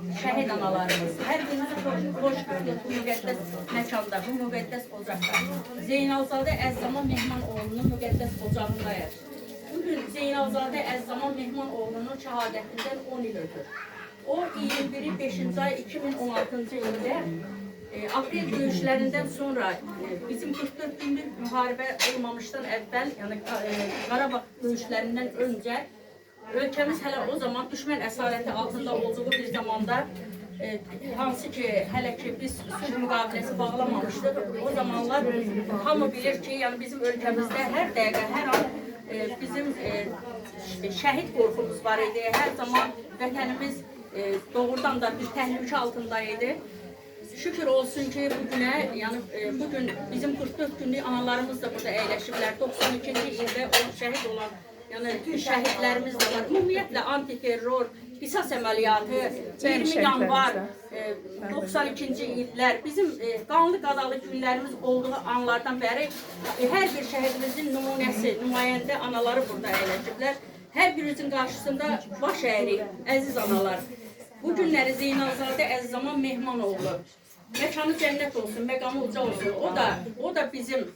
şəhid analarımız, hər birinizi xoş gördük bu müqəddəs məkanda, bu müqəddəs ocaqda. Zeynalzadə Əzzaman Mehmanoğlunun müqəddəs ocağındayıq. Bugün Zeynalzadə Əzzaman Mehmanoğlunun şəhadətindən 10 il ödür. O 21-5-ci ay 2016-cı ildə aprel döyüşlərindən sonra bizim 44 günlük müharibə olmamışdan əvvəl, yəni Qarabağ döyüşlərindən öncə ölkəmiz hələ o zaman düşmən əsarəti altında olduğu bir zamanda hansı ki, hələ ki biz sülh müqaviləsi bağlamamışdıq. O zamanlar hamı bilir ki, yəni bizim ölkəmizdə hər dəqiqə, hər an bizim şəhid qorxumuz var idi. Hər zaman vətənimiz doğrudan da bir təhlükə altındaydı. Şükür olsun ki bugünə, yəni bugün bizim 44 günlük analarımız da burada əyləşiblər. 92-ci ildə şəhid olan yəni şəhidlərimiz də var. Ümumiyyətlə antiterror, qisas əməliyyatı, 20 yanvar 92-ci illər, bizim qanlı qadalı günlərimiz olduğu anlardan bəri hər bir şəhidimizin nümunəsi, nümayəndə anaları burada əyləşiblər. Hər birinizin qarşısında baş əyirik, əziz analar. Bu günləri Zeynalzadə Əzzaman Mehmanoğlu məkanı cənnət olsun, məqamı uca olsun. O da bizim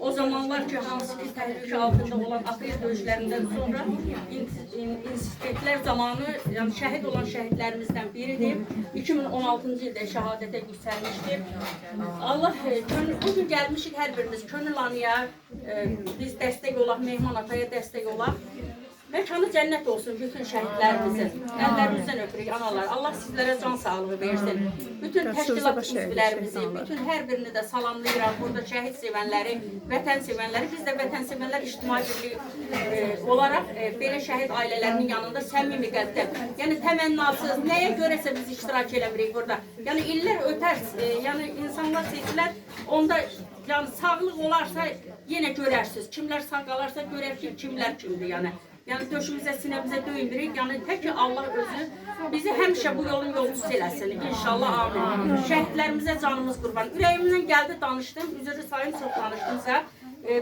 o zamanlar ki, hansı ki təhlükə altında olan aprel döyüşlərindən sonra institutlər zamanı yəni şəhid olan şəhidlərimizdən biridir. 2016-cı ildə şəhadətə yüksəlmişdir. Allah, bugün gəlmişik hər birimiz könül anıya, biz dəstək olaq, Mehman ataya dəstək olaq. Məkanı cənnət olsun bütün şəhidlərimizin. Əllərimizdən öpürük analar. Allah sizlərə can sağlığı versin. Bütün təşkilat üzvlərimizi, bütün hər birini də salamlayıram. Burada şəhid sevənləri, vətən sevənləri, biz də vətən sevənlər ictimai birliyi olaraq belə şəhid ailələrinin yanında səmimi qəlbdən, yəni təmənnasız, nəyə görəsə biz iştirak eləmirik burada. Yəni illər ötər, yəni insanlar seçilər, onda yəni sağlıq olarsa yenə görərsiniz. Kimlər sağ qalarsa görər ki, kimlər kimdir yəni. Yəni döşümüzə, sinəmizə döyünürük. Yəni tək ki Allah özü bizi həmişə bu yolun yolcusu eləsin. İnşallah amin. Şəhidlərimizə canımız qurban. Ürəyimdən gəldi danışdım. Üzrü sayın çox danışdımsa.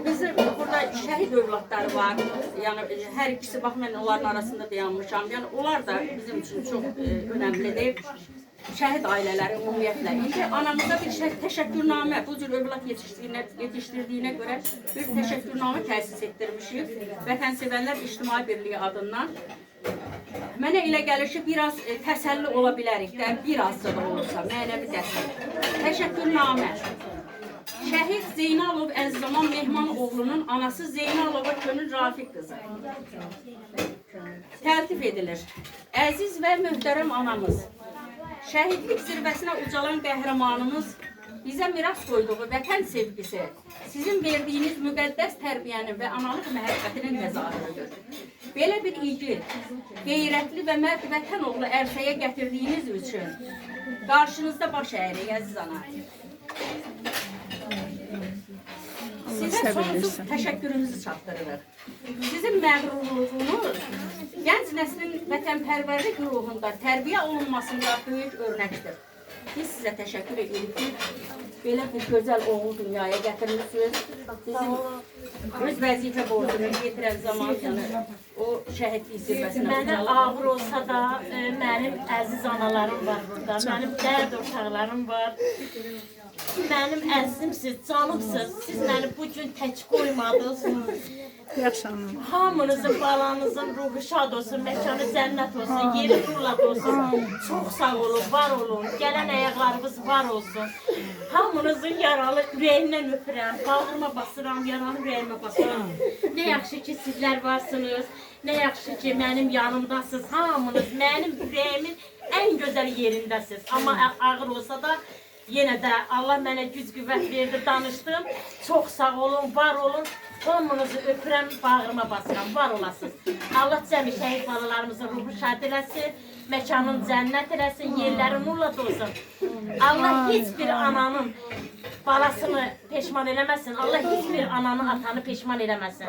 Bizim burada şəhid övladları var. Yəni hər ikisi bax mən onların arasında dayanmışam. Yəni onlar da bizim üçün çox önəmlidir. Şəhid ailələri ümumiyyətlə. İndi anamıza bir təşəkkürnamə, bu cür övlad yetişdirdiyinə görə bir təşəkkürnamə təsis etdirmişik. Vətənsevənlər İctimai Birliyi adından. Mənə elə gəlir ki, biraz təsəlli ola bilərik də, biraz da olursa, mənəvi dəstək. Təşəkkürnamə. Şəhid Zeynalov Əzzaman Mehmanoğlunun anası Zeynalova Könül Rafiq qızı. Təltif edilir. Əziz və möhtərəm anamız. Şəhidlik zirvəsinə ucalan qəhrəmanımız bizə miras qoyduğu vətən sevgisi, sizin verdiyiniz müqəddəs tərbiyənin və analıq məhəbbətinin məzarıdır. Belə bir igid, qeyrətli və mərd vətən oğlu ərsəyə gətirdiyiniz üçün qarşınızda baş əyirik, əziz ana. Sizə sonsuz təşəkkürümüzü çatdırırıq. Sizin məğrurluğunuz gənc nəslin vətənpərvərlik ruhunda tərbiyə olunmasında böyük örnəkdir. Biz sizə təşəkkür edirik ki, belə bir gözəl oğul dünyaya gətirmişsiniz. Sizin öz vəzifə borcunu yetirən zaman o şəhidlik zirvəsinə ucalan. Mənə ağır olsa da mənim əziz analarım var burada, mənim dərd ortaqlarım var. Mənim əzizimsiz, canımsız, siz məni bu gün tək qoymadınız. Hamınızın, balanızın ruhu şad olsun, məkanı cənnət olsun, yeri nurlat olsun. Çox sağ olun, var olun, gələn əyaqlarımız var olsun. Hamınızın yaralı ürəyindən öpürəm, bağrıma basıram, yaralı ürəyimə basıram. Nə yaxşı ki sizlər varsınız, nə yaxşı ki mənim yanımdasınız, hamınız mənim ürəyimin ən gözəl yerindəsiniz. Amma ağır olsa da yenə də Allah mənə güc qüvvət verdi, danışdım. Çox sağ olun, var olun. Hamınızı öpürəm, bağrıma basıram, var olasınız. Allah cəmi şəhid balalarımızın ruhu şad eləsin, məkanın cənnət eləsin, yerləri nurla dolsun. Allah heç bir ananın balasını peşman eləməsin, Allah heç bir ananı, atanı peşman eləməsin.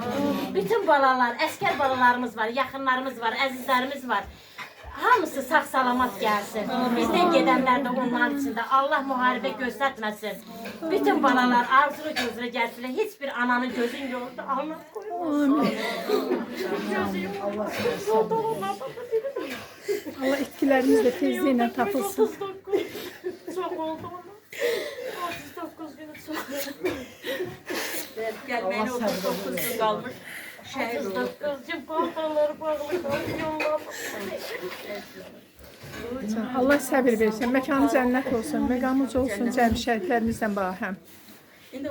Bütün balalar, əskər balalarımız var, yaxınlarımız var, əzizlərimiz var. Hamısı sağ-salamat gəlsin. Bizdən gedənlər də onların içində. Allah müharibə göstərməsin. Bütün balalar arzulu gözlə gəlsinlər. Heç bir ananın gözün yolunda Allah qoymasın. Gözü yolunda. Allah itkilərimiz də tezliklə tapılsın. 39 çok oldu ona. 39 günü çok oldu. Gəlməyinə 39 gün qalmış. Şəhid oldu. 39 gün paltarları bağlı yolladım. Allah səbir versin. Məkanı cənnət olsun. Məqamınız olsun cəmi şəhidlərimizlə bahəm. İndi